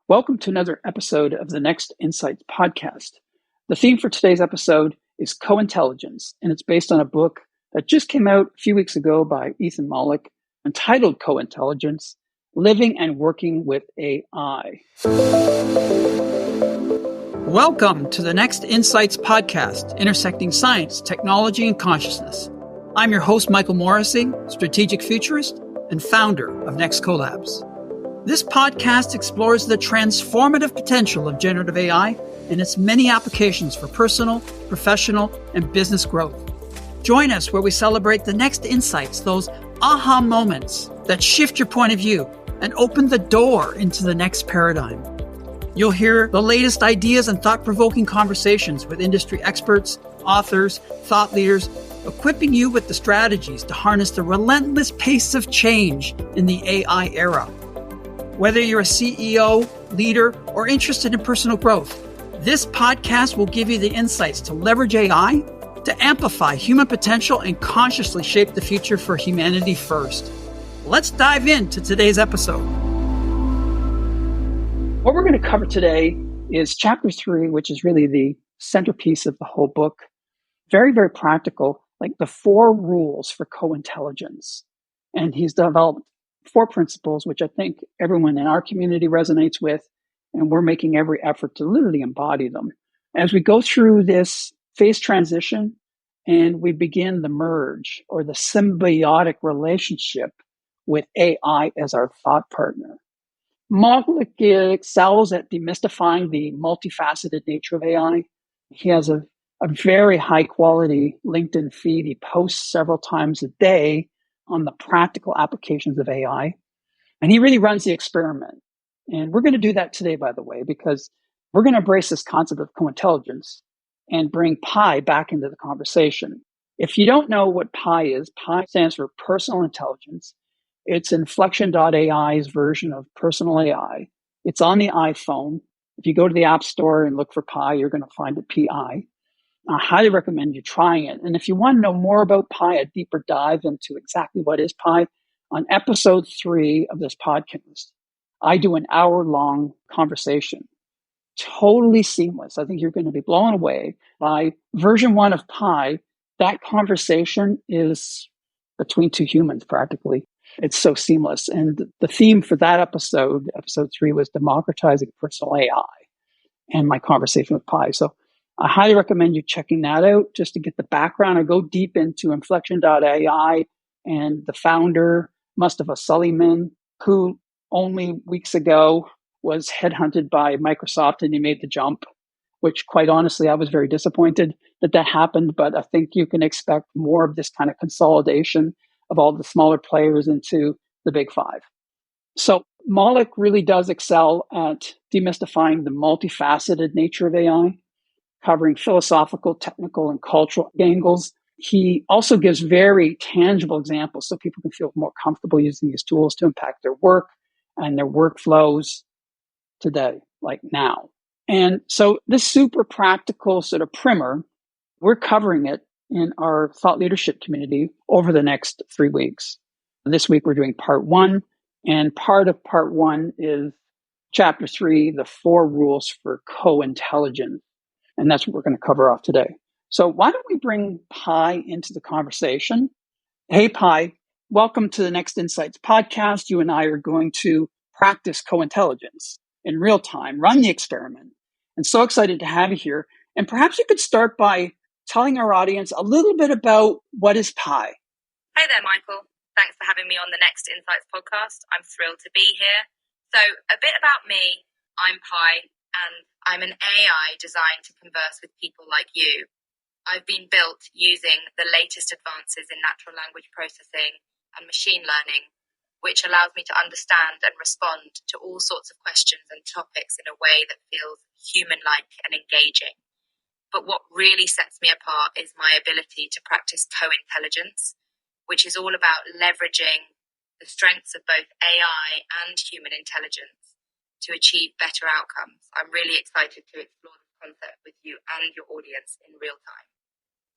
Welcome to another episode of the Next Insights podcast. The theme for today's episode is co-intelligence, and it's based on a book that just came out a few weeks ago by Ethan Mollick entitled Co-Intelligence, Living and Working with AI. Welcome to the Next Insights podcast, intersecting science, technology, and consciousness. I'm your host, Michael Morrissey, strategic futurist and founder of Next Collabs. This podcast explores the transformative potential of generative AI and its many applications for personal, professional, and business growth. Join us where we celebrate the next insights, those aha moments that shift your point of view and open the door into the next paradigm. You'll hear the latest ideas and thought-provoking conversations with industry experts, authors, thought leaders, equipping you with the strategies to harness the relentless pace of change in the AI era. Whether you're a CEO, leader, or interested in personal growth, this podcast will give you the insights to leverage AI to amplify human potential and consciously shape the future for humanity first. Let's dive into today's episode. What we're going to cover today is chapter 3, which is really the centerpiece of the whole book. Very, very practical, like the 4 rules for co-intelligence. And he's developed 4 principles, which I think everyone in our community resonates with, and we're making every effort to literally embody them. As we go through this phase transition and we begin the merge or the symbiotic relationship with AI as our thought partner. Mollick excels at demystifying the multifaceted nature of AI. He has a very high quality LinkedIn feed. He posts several times a day on the practical applications of AI. And he really runs the experiment. And we're going to do that today, by the way, because we're going to embrace this concept of co-intelligence and bring PI back into the conversation. If you don't know what PI is, PI stands for personal intelligence. It's Inflection.ai's version of personal AI. It's on the iPhone. If you go to the App Store and look for PI, you're going to find it PI. I highly recommend you trying it. And if you want to know more about PI, a deeper dive into exactly what is PI, on episode 3 of this podcast, I do an hour-long conversation. Totally seamless. I think you're going to be blown away by version 1 of PI. That conversation is between 2 humans practically. It's so seamless. And the theme for that episode 3, was democratizing personal AI and my conversation with PI. So I highly recommend you checking that out just to get the background. I go deep into Inflection.ai and the founder, Mustafa Suleyman, who only weeks ago was headhunted by Microsoft and he made the jump, which quite honestly, I was very disappointed that happened. But I think you can expect more of this kind of consolidation of all the smaller players into the big 5. So Mollick really does excel at demystifying the multifaceted nature of AI, covering philosophical, technical, and cultural angles. He also gives very tangible examples so people can feel more comfortable using these tools to impact their work and their workflows today, like now. And so this super practical sort of primer, we're covering it in our thought leadership community over the next 3 weeks. This week we're doing part 1, and part of part 1 is chapter 3, the 4 rules for co-intelligence. And that's what we're going to cover off today. So why don't we bring Pi into the conversation? Hey, Pi, welcome to the Next Insights podcast. You and I are going to practice co-intelligence in real time, run the experiment. And so excited to have you here. And perhaps you could start by telling our audience a little bit about what is Pi. Hey there, Michael. Thanks for having me on the Next Insights podcast. I'm thrilled to be here. So a bit about me. I'm Pi, and I'm an AI designed to converse with people like you. I've been built using the latest advances in natural language processing and machine learning, which allows me to understand and respond to all sorts of questions and topics in a way that feels human-like and engaging. But what really sets me apart is my ability to practice co-intelligence, which is all about leveraging the strengths of both AI and human intelligence to achieve better outcomes. I'm really excited to explore this concept with you and your audience in real time.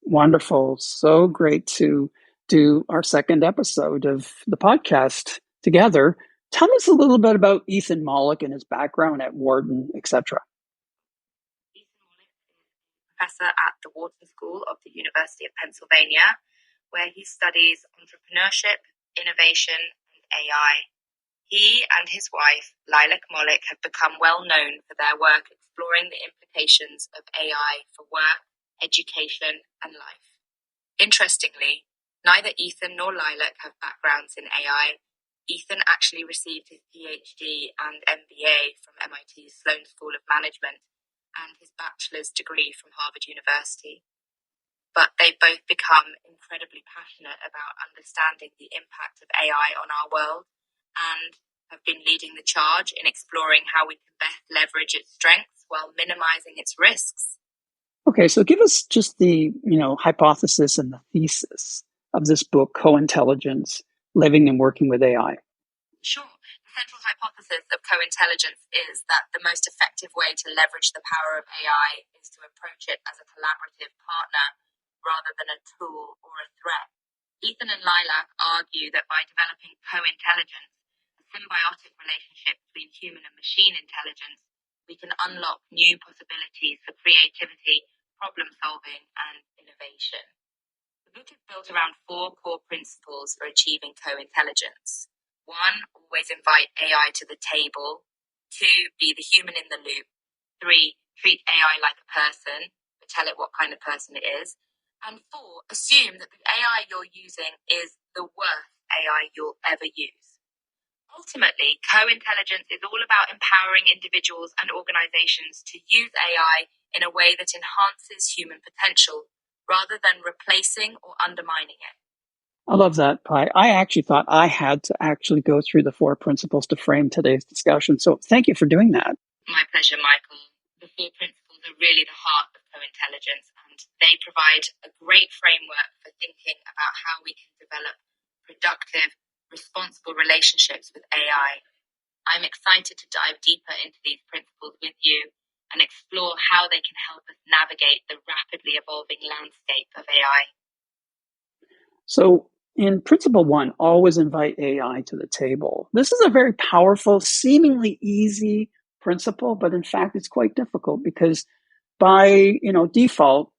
Wonderful. So great to do our second episode of the podcast together Tell us a little bit about Ethan Mollick and his background at Wharton, etc. Ethan Mollick is a professor at the Wharton School of the University of Pennsylvania, where he studies entrepreneurship, innovation, and AI. He and his wife, Lilac Mollick, have become well known for their work exploring the implications of AI for work, education, and life. Interestingly, neither Ethan nor Lilac have backgrounds in AI. Ethan actually received his PhD and MBA from MIT's Sloan School of Management and his bachelor's degree from Harvard University. But they've both become incredibly passionate about understanding the impact of AI on our world and have been leading the charge in exploring how we can best leverage its strengths while minimizing its risks. Okay, so give us just the hypothesis and the thesis of this book, Co-Intelligence, Living and Working with AI. Sure. The central hypothesis of co-intelligence is that the most effective way to leverage the power of AI is to approach it as a collaborative partner rather than a tool or a threat. Ethan and Lilac argue that by developing co-intelligence, a symbiotic relationship between human and machine intelligence, we can unlock new possibilities for creativity, problem solving, and innovation. The book is built around 4 core principles for achieving co-intelligence. 1, always invite AI to the table. 2, be the human in the loop. 3, treat AI like a person, but tell it what kind of person it is. And 4, assume that the AI you're using is the worst AI you'll ever use. Ultimately, co-intelligence is all about empowering individuals and organizations to use AI in a way that enhances human potential rather than replacing or undermining it. I love that, Pi. I actually thought I had to actually go through the 4 principles to frame today's discussion. So thank you for doing that. My pleasure, Michael. The 4 principles are really the heart of co-intelligence, and they provide a great framework for thinking about how we can develop productive, responsible relationships with AI. I'm excited to dive deeper into these principles with you and explore how they can help us navigate the rapidly evolving landscape of AI. So in principle 1, always invite AI to the table. This is a very powerful, seemingly easy principle, but in fact, it's quite difficult because by default,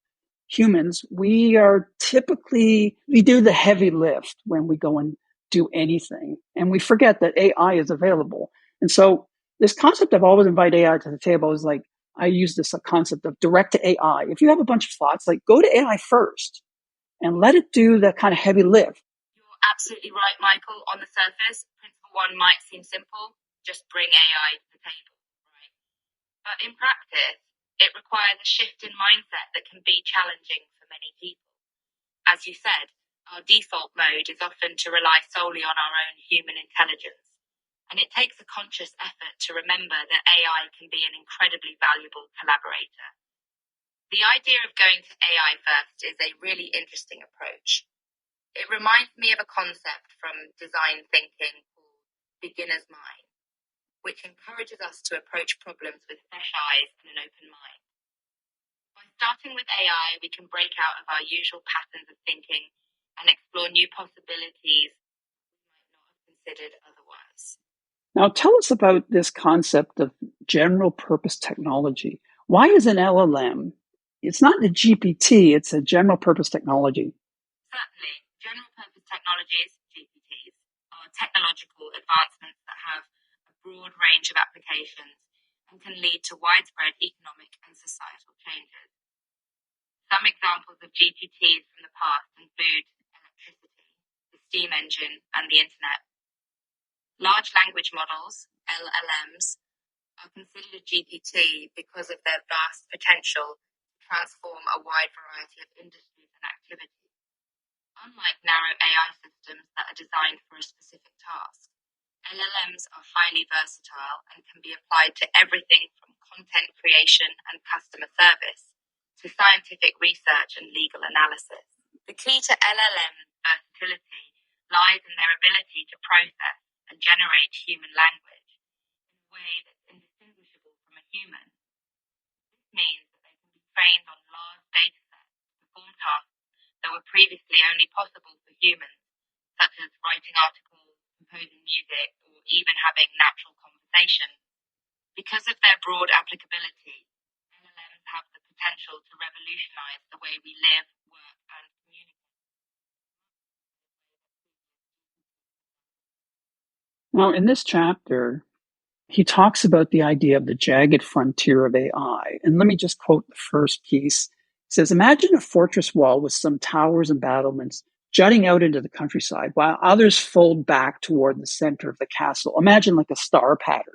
humans, we do the heavy lift when we go and do anything, and we forget that AI is available. And so this concept of always invite AI to the table is like, I use this concept of direct to AI. If you have a bunch of thoughts, like go to AI first and let it do the kind of heavy lift. You're absolutely right, Michael. On the surface, principle 1 might seem simple, just bring AI to the table, right? But in practice, it requires a shift in mindset that can be challenging for many people. As you said, our default mode is often to rely solely on our own human intelligence. And it takes a conscious effort to remember that AI can be an incredibly valuable collaborator. The idea of going to AI first is a really interesting approach. It reminds me of a concept from design thinking called beginner's mind, which encourages us to approach problems with fresh eyes and an open mind. By starting with AI, we can break out of our usual patterns of thinking and explore new possibilities we might not have considered otherwise. Now, tell us about this concept of general purpose technology. Why is an LLM? It's not a GPT, it's a general purpose technology. Certainly, general purpose technologies, GPTs, are technological advancements that have a broad range of applications and can lead to widespread economic and societal changes. Some examples of GPTs from the past include electricity, the steam engine, and the internet. Large language models, LLMs, are considered a GPT because of their vast potential to transform a wide variety of industries and activities. Unlike narrow AI systems that are designed for a specific task, LLMs are highly versatile and can be applied to everything from content creation and customer service to scientific research and legal analysis. The key to LLM versatility lies in their ability to process and generate human language in a way that's indistinguishable from a human. This means that they can be trained on large data sets to perform tasks that were previously only possible for humans, such as writing articles, composing music, or even having natural conversation. Because of their broad applicability, LLMs have the potential to revolutionize the way we live, work, and communicate. Now, in this chapter, he talks about the idea of the jagged frontier of AI. And let me just quote the first piece. It says, imagine a fortress wall with some towers and battlements jutting out into the countryside, while others fold back toward the center of the castle. Imagine like a star pattern.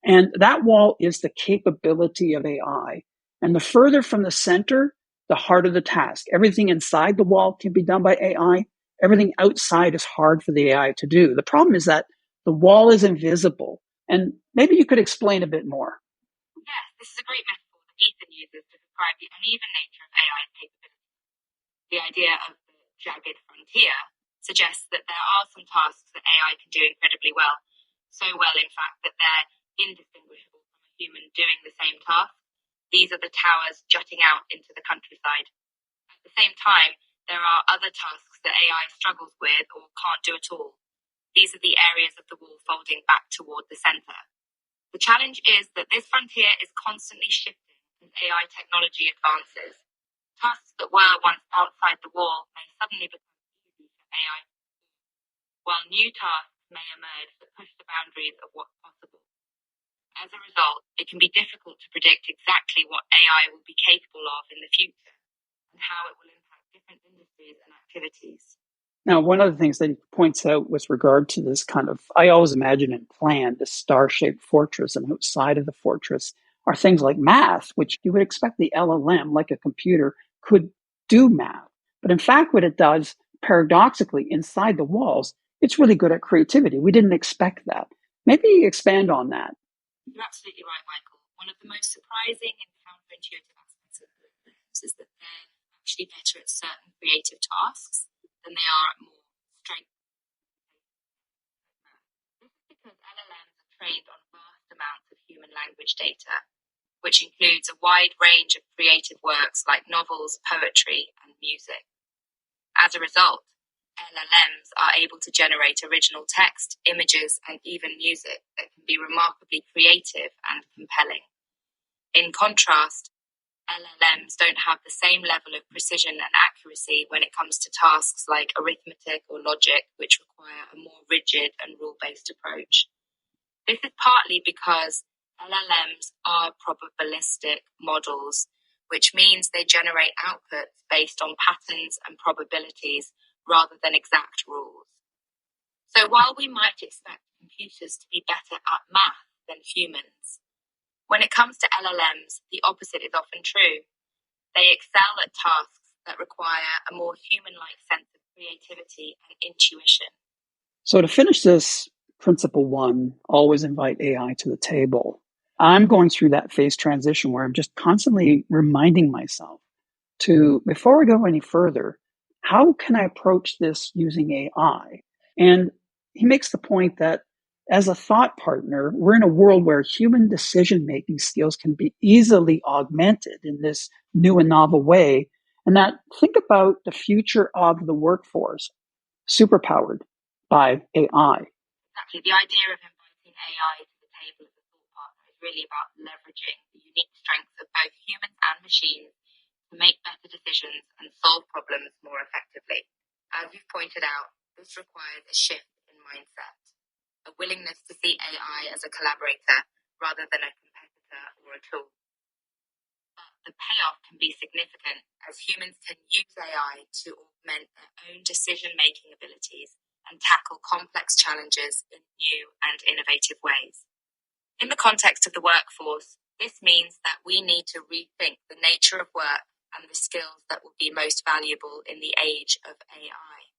And that wall is the capability of AI. And the further from the center, the harder the task. Everything inside the wall can be done by AI. Everything outside is hard for the AI to do. The problem is that the wall is invisible. And maybe you could explain a bit more. Yes, this is a great metaphor that Ethan uses to describe the uneven nature of AI's capability. The idea of the jagged frontier suggests that there are some tasks that AI can do incredibly well. So well, in fact, that they're indistinguishable from a human doing the same task. These are the towers jutting out into the countryside. At the same time, there are other tasks that AI struggles with or can't do at all. These are the areas of the wall folding back toward the center. The challenge is that this frontier is constantly shifting as AI technology advances. Tasks that were once outside the wall may suddenly become easy for AI, while new tasks may emerge that push the boundaries of what's possible. As a result, it can be difficult to predict exactly what AI will be capable of in the future and how it will impact different industries and activities. Now, one of the things that he points out with regard to this kind of, I always imagine and plan this star-shaped fortress, and outside of the fortress are things like math, which you would expect the LLM, like a computer, could do math. But in fact, what it does, paradoxically, inside the walls, it's really good at creativity. We didn't expect that. Maybe expand on that. You're absolutely right, Michael. One of the most surprising and counterintuitive aspects of LLMs is that they're actually better at certain creative tasks than they are at more straight. This is because LLMs are trained on vast amounts of human language data, which includes a wide range of creative works like novels, poetry, and music. As a result, LLMs are able to generate original text, images, and even music that can be remarkably creative and compelling. In contrast, LLMs don't have the same level of precision and accuracy when it comes to tasks like arithmetic or logic, which require a more rigid and rule-based approach. This is partly because LLMs are probabilistic models, which means they generate outputs based on patterns and probabilities rather than exact rules. So while we might expect computers to be better at math than humans, when it comes to LLMs, the opposite is often true. They excel at tasks that require a more human-like sense of creativity and intuition. So to finish this, principle one, always invite AI to the table. I'm going through that phase transition where I'm just constantly reminding myself to, before we go any further, how can I approach this using AI? And he makes the point that as a thought partner, we're in a world where human decision-making skills can be easily augmented in this new and novel way. And that think about the future of the workforce, superpowered by AI. Exactly. The idea of inviting AI to the table as a thought partner is really about leveraging the unique strengths of both humans and machines to make better decisions and solve problems more effectively. As you've pointed out, this requires a shift in mindset, a willingness to see AI as a collaborator rather than a competitor or a tool. But the payoff can be significant as humans can use AI to augment their own decision-making abilities and tackle complex challenges in new and innovative ways. In the context of the workforce, this means that we need to rethink the nature of work and the skills that will be most valuable in the age of AI.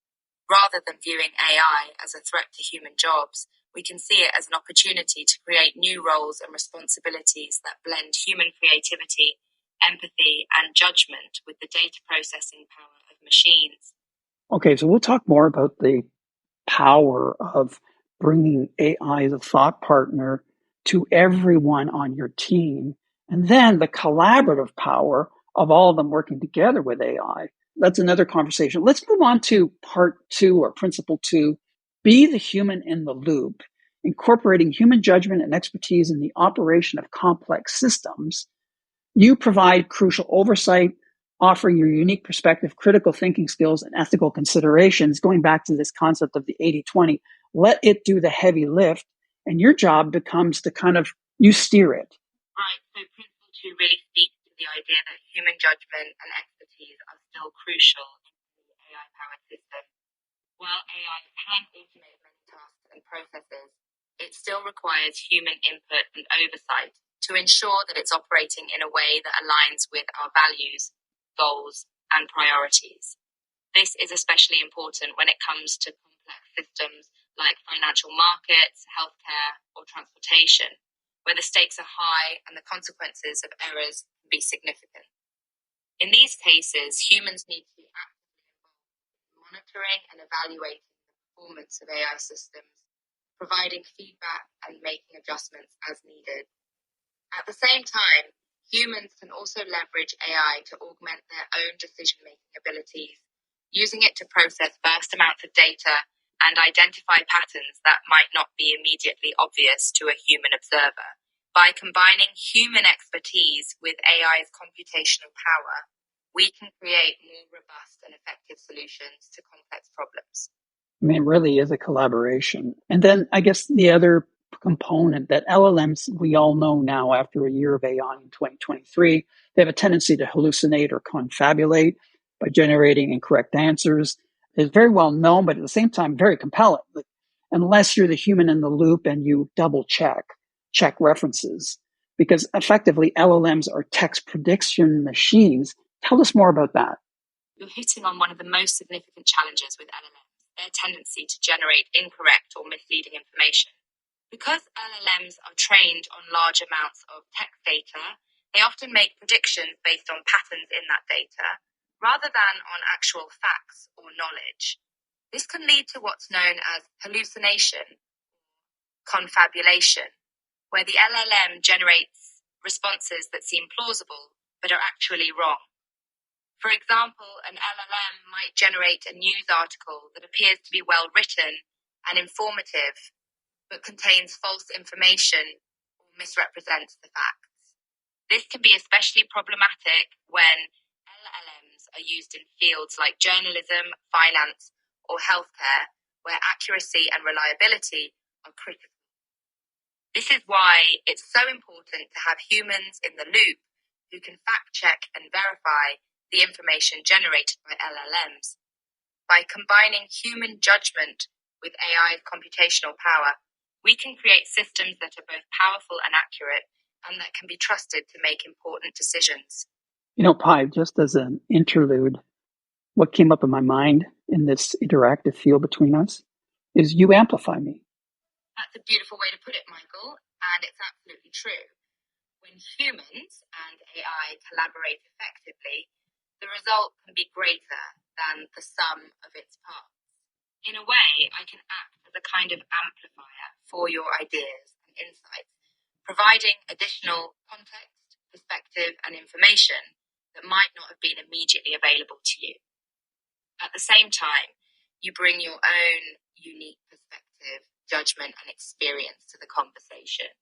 Rather than viewing AI as a threat to human jobs, we can see it as an opportunity to create new roles and responsibilities that blend human creativity, empathy, and judgment with the data processing power of machines. Okay, so we'll talk more about the power of bringing AI as a thought partner to everyone on your team, and then the collaborative power of all of them working together with AI. That's another conversation. Let's move on to part two or principle two, be the human in the loop. incorporating human judgment and expertise in the operation of complex systems. You provide crucial oversight, offering your unique perspective, critical thinking skills, and ethical considerations, going back to this concept of the 80-20. Let it do the heavy lift, and your job becomes to you steer it. Right, so Principle 2 really speaks to the idea that human judgment and expertise are still crucial in the AI-powered system. While AI can automate many tasks and processes, it still requires human input and oversight to ensure that it's operating in a way that aligns with our values, goals, and priorities. This is especially important when it comes to complex systems like financial markets, healthcare, or transportation, where the stakes are high and the consequences of errors can be significant. In these cases, humans need to be actively involved in monitoring and evaluating the performance of AI systems, providing feedback and making adjustments as needed. At the same time, humans can also leverage AI to augment their own decision-making abilities, using it to process vast amounts of data and identify patterns that might not be immediately obvious to a human observer. By combining human expertise with AI's computational power, we can create more robust and effective solutions to complex problems. I mean, it really is a collaboration. And then I guess the other component that LLMs, we all know now after a year of AI in 2023, they have a tendency to hallucinate or confabulate by generating incorrect answers. It's very well known, but at the same time, very compelling. Unless you're the human in the loop and you double check references, because effectively LLMs are text prediction machines. Tell us more about that. You're hitting on one of the most significant challenges with LLMs, their tendency to generate incorrect or misleading information. Because LLMs are trained on large amounts of text data, they often make predictions based on patterns in that data, rather than on actual facts or knowledge. This can lead to what's known as hallucination, confabulation, where the LLM generates responses that seem plausible but are actually wrong. For example, an LLM might generate a news article that appears to be well written and informative, but contains false information or misrepresents the facts. This can be especially problematic when LLMs are used in fields like journalism, finance, or healthcare, where accuracy and reliability are critical. This is why it's so important to have humans in the loop who can fact check and verify the information generated by LLMs. By combining human judgment with AI's computational power, we can create systems that are both powerful and accurate, and that can be trusted to make important decisions. Pi, just as an interlude, what came up in my mind in this interactive field between us is you amplify me. That's a beautiful way to put it, Michael, and it's absolutely true. When humans and AI collaborate effectively, the result can be greater than the sum of its parts. In a way, I can act as a kind of amplifier for your ideas and insights, providing additional context, perspective, and information that might not have been immediately available to you. At the same time, you bring your own unique perspective, judgment, and experience to the conversation,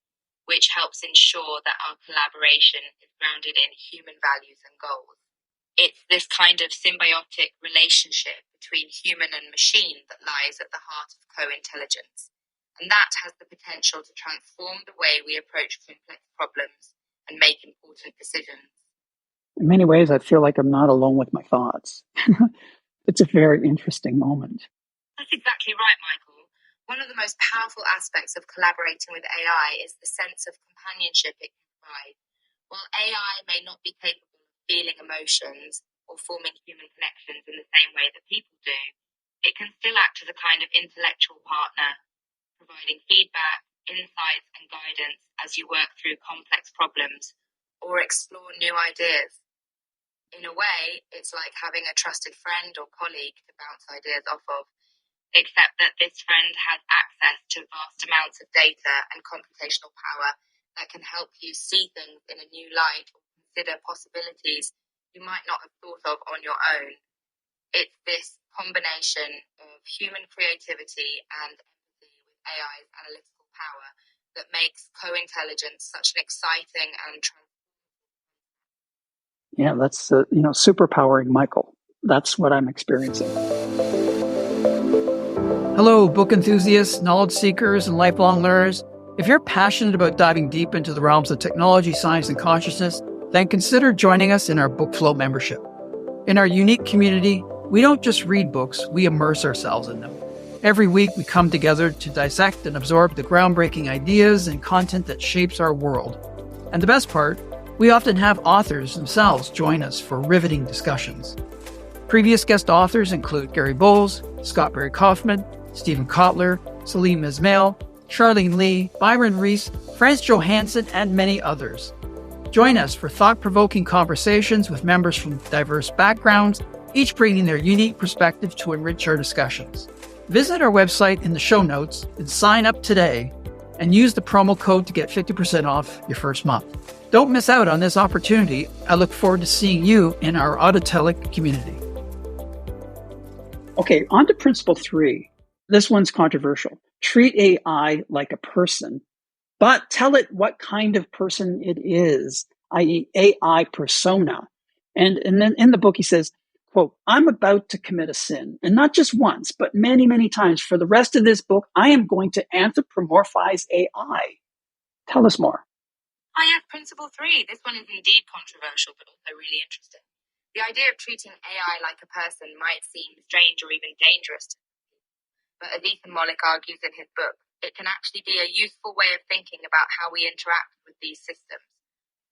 which helps ensure that our collaboration is grounded in human values and goals. It's this kind of symbiotic relationship between human and machine that lies at the heart of co-intelligence. And that has the potential to transform the way we approach complex problems and make important decisions. In many ways, I feel like I'm not alone with my thoughts. It's a very interesting moment. That's exactly right, Michael. One of the most powerful aspects of collaborating with AI is the sense of companionship it can provide. While AI may not be capable feeling emotions or forming human connections in the same way that people do, it can still act as a kind of intellectual partner, providing feedback, insights, and guidance as you work through complex problems or explore new ideas. In a way, it's like having a trusted friend or colleague to bounce ideas off of, except that this friend has access to vast amounts of data and computational power that can help you see things in a new light or consider possibilities you might not have thought of on your own. It's this combination of human creativity and empathy with AI's analytical power that makes co-intelligence such an exciting and Yeah, that's superpowering Michael. That's what I'm experiencing. Hello, book enthusiasts, knowledge seekers, and lifelong learners. If you're passionate about diving deep into the realms of technology, science, and consciousness, then consider joining us in our BookFlow membership. In our unique community, we don't just read books, we immerse ourselves in them. Every week, we come together to dissect and absorb the groundbreaking ideas and content that shapes our world. And the best part, we often have authors themselves join us for riveting discussions. Previous guest authors include Gary Bowles, Scott Barry Kaufman, Stephen Kotler, Salim Ismail, Charlene Lee, Byron Reese, Franz Johansson, and many others. Join us for thought-provoking conversations with members from diverse backgrounds, each bringing their unique perspective to enrich our discussions. Visit our website in the show notes and sign up today and use the promo code to get 50% off your first month. Don't miss out on this opportunity. I look forward to seeing you in our Autotelic community. Okay, on to principle 3. This one's controversial. Treat AI like a person, but tell it what kind of person it is, i.e. AI persona. And then in the book, he says, quote, I'm about to commit a sin, and not just once, but many, many times. For the rest of this book, I am going to anthropomorphize AI. Tell us more. yes, principle 3. This one is indeed controversial, but also really interesting. The idea of treating AI like a person might seem strange or even dangerous to people, but as Ethan Mollick argues in his book, it can actually be a useful way of thinking about how we interact with these systems.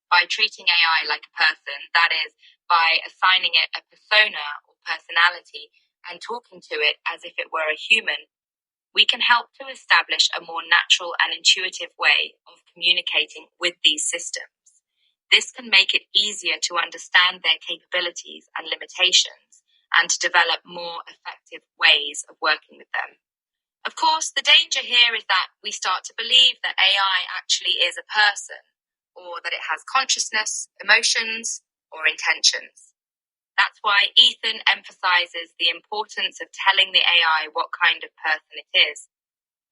By treating AI like a person, that is, by assigning it a persona or personality and talking to it as if it were a human, we can help to establish a more natural and intuitive way of communicating with these systems. This can make it easier to understand their capabilities and limitations and to develop more effective ways of working with them. Of course, the danger here is that we start to believe that AI actually is a person, or that it has consciousness, emotions, or intentions. That's why Ethan emphasizes the importance of telling the AI what kind of person it is.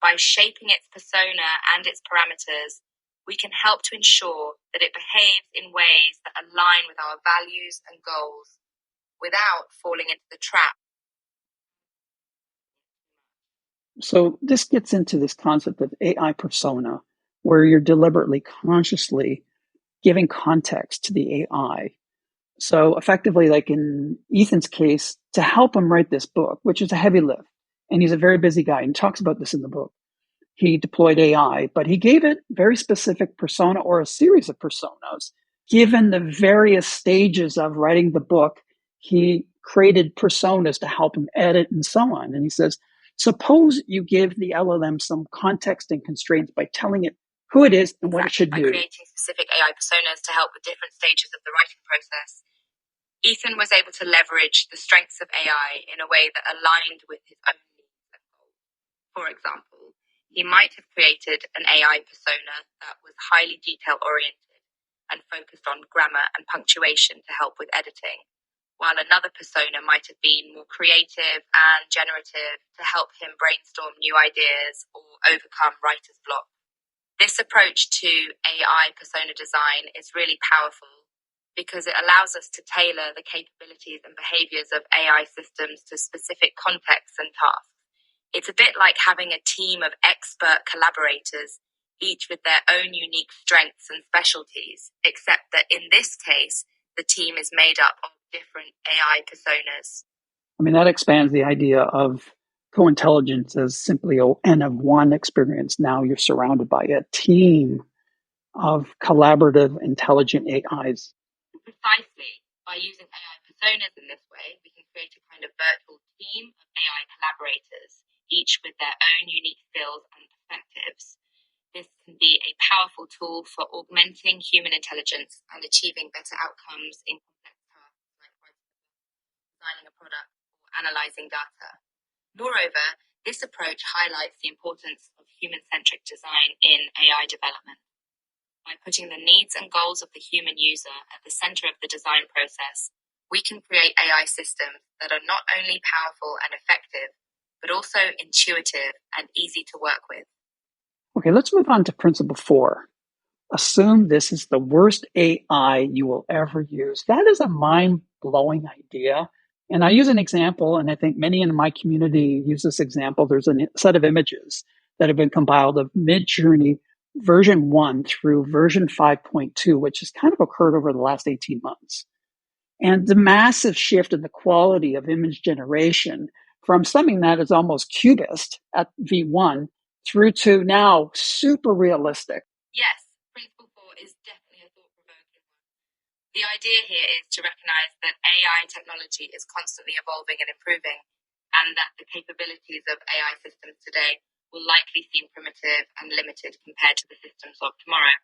By shaping its persona and its parameters, we can help to ensure that it behaves in ways that align with our values and goals without falling into the trap. So this gets into this concept of AI persona, where you're deliberately, consciously giving context to the AI. So effectively, like in Ethan's case, to help him write this book, which is a heavy lift, and he's a very busy guy and talks about this in the book, he deployed AI, but he gave it very specific persona or a series of personas. Given the various stages of writing the book, he created personas to help him edit and so on. And he says, suppose you give the LLM some context and constraints by telling it who it is and what it should do. By creating specific AI personas to help with different stages of the writing process, Ethan was able to leverage the strengths of AI in a way that aligned with his own needs and goals. For example, he might have created an AI persona that was highly detail-oriented and focused on grammar and punctuation to help with editing, while another persona might have been more creative and generative to help him brainstorm new ideas or overcome writer's block. This approach to AI persona design is really powerful because it allows us to tailor the capabilities and behaviors of AI systems to specific contexts and tasks. It's a bit like having a team of expert collaborators, each with their own unique strengths and specialties, except that in this case, the team is made up of different AI personas. I mean, that expands the idea of co-intelligence as simply an N of one experience. Now you're surrounded by a team of collaborative, intelligent AIs. Precisely. By using AI personas in this way, we can create a kind of virtual team of AI collaborators, each with their own unique skills and perspectives. This can be a powerful tool for augmenting human intelligence and achieving better outcomes in complex tasks like designing a product or analyzing data. Moreover, this approach highlights the importance of human-centric design in AI development. By putting the needs and goals of the human user at the center of the design process, we can create AI systems that are not only powerful and effective, but also intuitive and easy to work with. Okay, let's move on to principle 4. Assume this is the worst AI you will ever use. That is a mind-blowing idea. And I use an example, and I think many in my community use this example. There's a set of images that have been compiled of Midjourney version 1 through version 5.2, which has kind of occurred over the last 18 months. And the massive shift in the quality of image generation from something that is almost cubist at V1 through to now super realistic. Yes, principle 4 is definitely a thought-provoking one. The idea here is to recognize that AI technology is constantly evolving and improving, and that the capabilities of AI systems today will likely seem primitive and limited compared to the systems of tomorrow.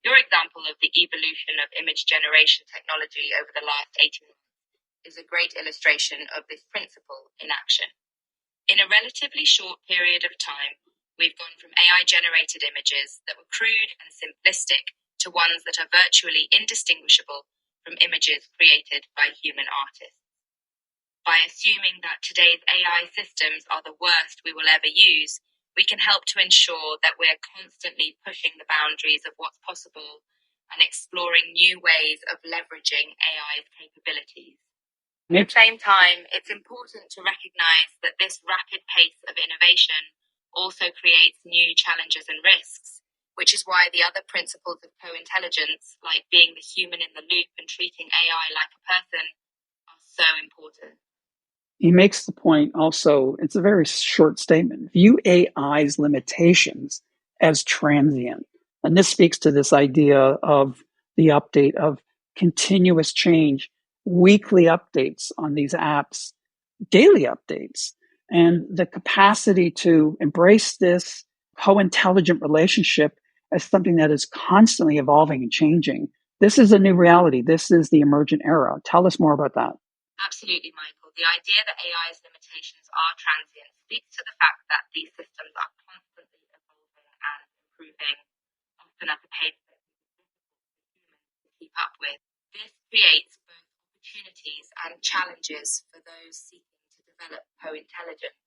Your example of the evolution of image generation technology over the last 18 months is a great illustration of this principle in action. In a relatively short period of time, we've gone from AI-generated images that were crude and simplistic to ones that are virtually indistinguishable from images created by human artists. By assuming that today's AI systems are the worst we will ever use, we can help to ensure that we're constantly pushing the boundaries of what's possible and exploring new ways of leveraging AI's capabilities. At the same time, it's important to recognize that this rapid pace of innovation also creates new challenges and risks, which is why the other principles of co-intelligence, like being the human in the loop and treating AI like a person, are so important. He makes the point also, it's a very short statement, view AI's limitations as transient. And this speaks to this idea of the update of continuous change, weekly updates on these apps, daily updates, and the capacity to embrace this co-intelligent relationship as something that is constantly evolving and changing. This is a new reality. This is the emergent era. Tell us more about that. Absolutely, Michael. The idea that AI's limitations are transient speaks to the fact that these systems are constantly evolving and improving, often at a pace that humans can keep up with. This creates both opportunities and challenges for those seeking to develop co-intelligence.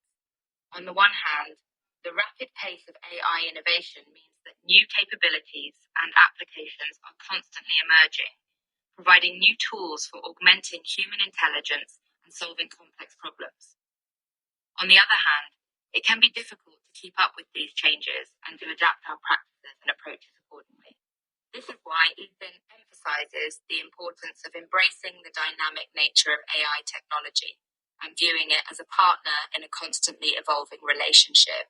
On the one hand, the rapid pace of AI innovation means that new capabilities and applications are constantly emerging, providing new tools for augmenting human intelligence and solving complex problems. On the other hand, it can be difficult to keep up with these changes and to adapt our practices and approaches accordingly. This is why Ethan emphasizes the importance of embracing the dynamic nature of AI technology and viewing it as a partner in a constantly evolving relationship.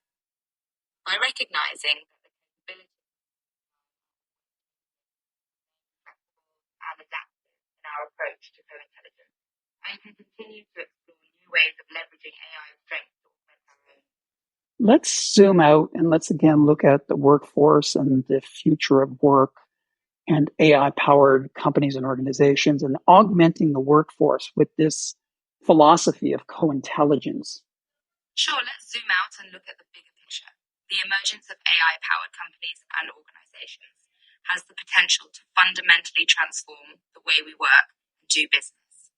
By recognizing that the capabilities and adaptive in our approach to co-intelligence, and can continue to explore new ways of leveraging AI's strengths to augment our own. Let's zoom out and let's again look at the workforce and the future of work and AI-powered companies and organizations and augmenting the workforce with this philosophy of co-intelligence. Sure, let's zoom out and look at the bigger picture. The emergence of AI-powered companies and organizations has the potential to fundamentally transform the way we work and do business.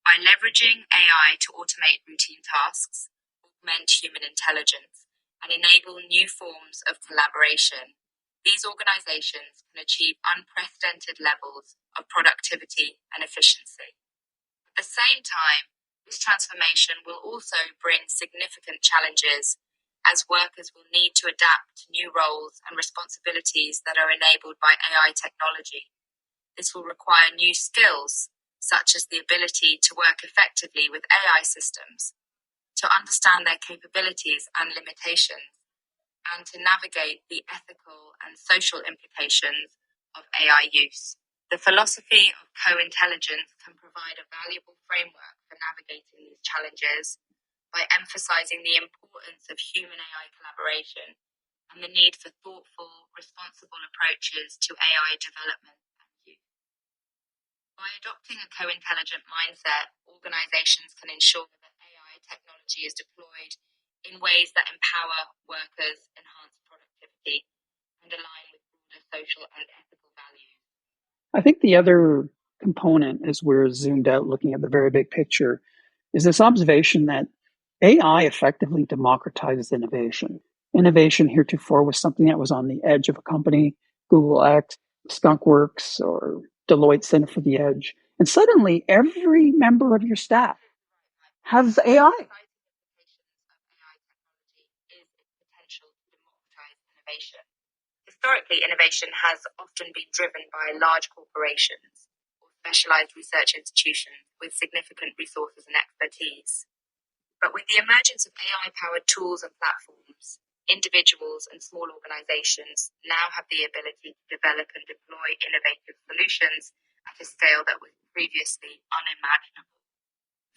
By leveraging AI to automate routine tasks, augment human intelligence, and enable new forms of collaboration, these organizations can achieve unprecedented levels of productivity and efficiency. At the same time, this transformation will also bring significant challenges, as workers will need to adapt to new roles and responsibilities that are enabled by AI technology. This will require new skills, such as the ability to work effectively with AI systems, to understand their capabilities and limitations, and to navigate the ethical and social implications of AI use. The philosophy of co-intelligence can provide a valuable framework for navigating these challenges by emphasizing the importance of human-AI collaboration and the need for thoughtful, responsible approaches to AI development and use. By adopting a co-intelligent mindset, organizations can ensure that AI technology is deployed in ways that empower workers, enhance productivity, and align with broader social and ethical values. I think the other component, as we're zoomed out looking at the very big picture, is this observation that AI effectively democratizes innovation. innovation heretofore was something that was on the edge of a company, Google X, Skunkworks, or Deloitte Center for the Edge. And suddenly, every member of your staff has AI. Historically, innovation has often been driven by large corporations or specialized research institutions with significant resources and expertise. But with the emergence of AI-powered tools and platforms, individuals and small organizations now have the ability to develop and deploy innovative solutions at a scale that was previously unimaginable.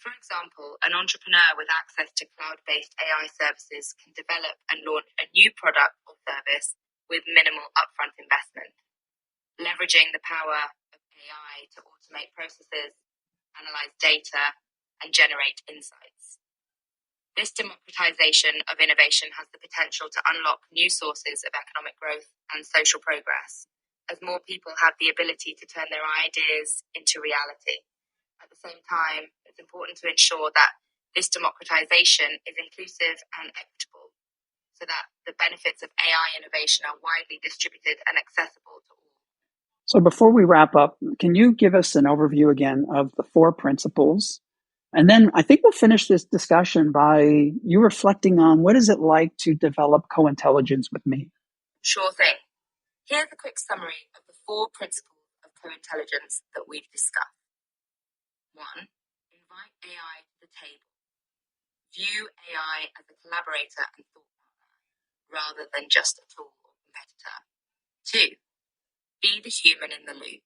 For example, an entrepreneur with access to cloud-based AI services can develop and launch a new product or service with minimal upfront investment, leveraging the power of AI to automate processes, analyze data, and generate insights. This democratization of innovation has the potential to unlock new sources of economic growth and social progress, as more people have the ability to turn their ideas into reality. At the same time, it's important to ensure that this democratization is inclusive and equitable, so that the benefits of AI innovation are widely distributed and accessible to all. So before we wrap up, can you give us an overview again of the 4 principles? And then I think we'll finish this discussion by you reflecting on what is it like to develop co-intelligence with me? Sure thing. Here's a quick summary of the 4 principles of co-intelligence that we've discussed. 1. Invite AI to the table. View AI as a collaborator and thought partner, rather than just a tool or competitor. 2. Be the human in the loop.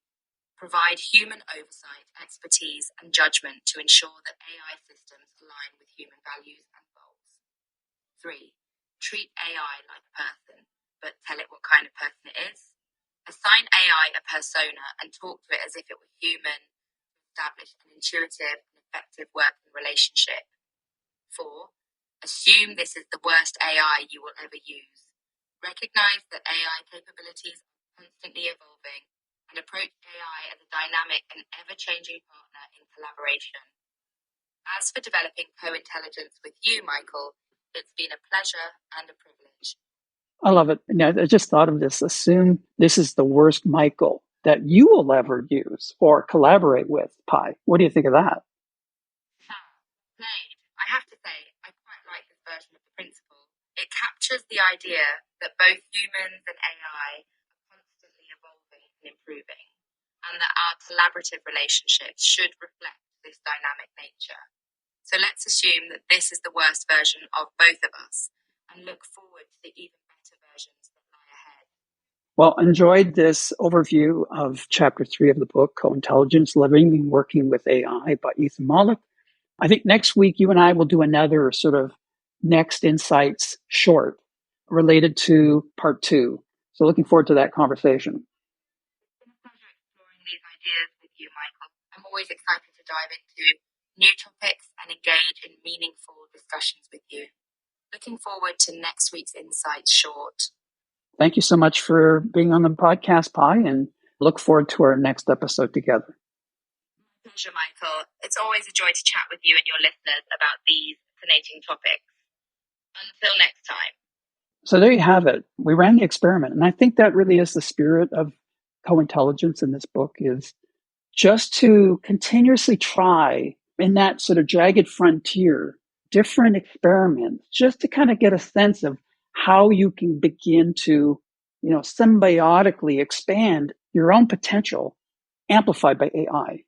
Provide human oversight, expertise, and judgment to ensure that AI systems align with human values and goals. 3. Treat AI like a person, but tell it what kind of person it is. Assign AI a persona and talk to it as if it were human, establish an intuitive and effective working relationship. 4. Assume this is the worst AI you will ever use. Recognize that AI capabilities are constantly evolving and approach AI as a dynamic and ever-changing partner in collaboration. As for developing co-intelligence with you, Michael, it's been a pleasure and a privilege. I love it. I just thought of this. Assume this is the worst Michael that you will ever use or collaborate with, Pi. What do you think of that? I have to say, I quite like this version of the principle. It captures the idea that both humans and AI are constantly evolving and improving, and that our collaborative relationships should reflect this dynamic nature. So let's assume that this is the worst version of both of us and look forward to the even better versions that lie ahead. Well, enjoyed this overview of Chapter 3 of the book, Co-Intelligence, Living and Working with AI by Ethan Mollick. I think next week you and I will do another sort of Next Insights short related to part 2. So looking forward to that conversation. It's been a pleasure exploring these ideas with you, Michael. I'm always excited to dive into new topics and engage in meaningful discussions with you. Looking forward to next week's Insights short. Thank you so much for being on the podcast, Pi, and look forward to our next episode together. My pleasure, Michael. It's always a joy to chat with you and your listeners about these fascinating topics. Until next time. So there you have it. We ran the experiment, and I think that really is the spirit of co-intelligence in this book, is just to continuously try in that sort of jagged frontier, different experiments, just to kind of get a sense of how you can begin to, symbiotically expand your own potential amplified by AI.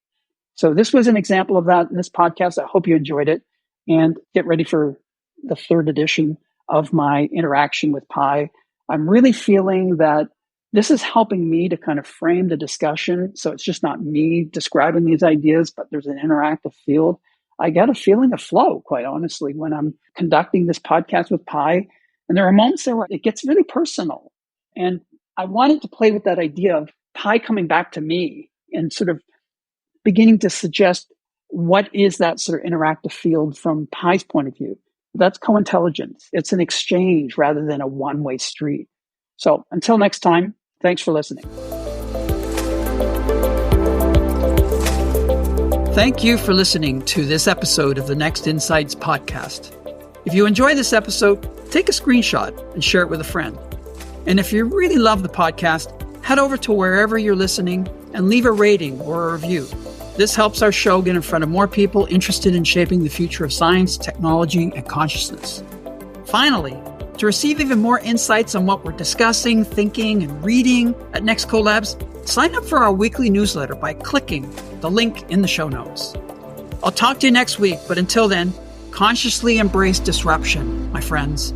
So this was an example of that in this podcast. I hope you enjoyed it, and get ready for the 3rd edition of my interaction with Pi. I'm really feeling that this is helping me to kind of frame the discussion. So it's just not me describing these ideas, but there's an interactive field. I get a feeling of flow, quite honestly, when I'm conducting this podcast with Pi. And there are moments there where it gets really personal. And I wanted to play with that idea of Pi coming back to me and sort of beginning to suggest what is that sort of interactive field from Pi's point of view. That's co-intelligence. It's an exchange rather than a one-way street. So until next time, thanks for listening. Thank you for listening to this episode of the Next Insights podcast. If you enjoy this episode, take a screenshot and share it with a friend. And if you really love the podcast, head over to wherever you're listening and leave a rating or a review. This helps our show get in front of more people interested in shaping the future of science, technology, and consciousness. Finally, to receive even more insights on what we're discussing, thinking, and reading at Nextco Labs, sign up for our weekly newsletter by clicking the link in the show notes. I'll talk to you next week, but until then, consciously embrace disruption, my friends.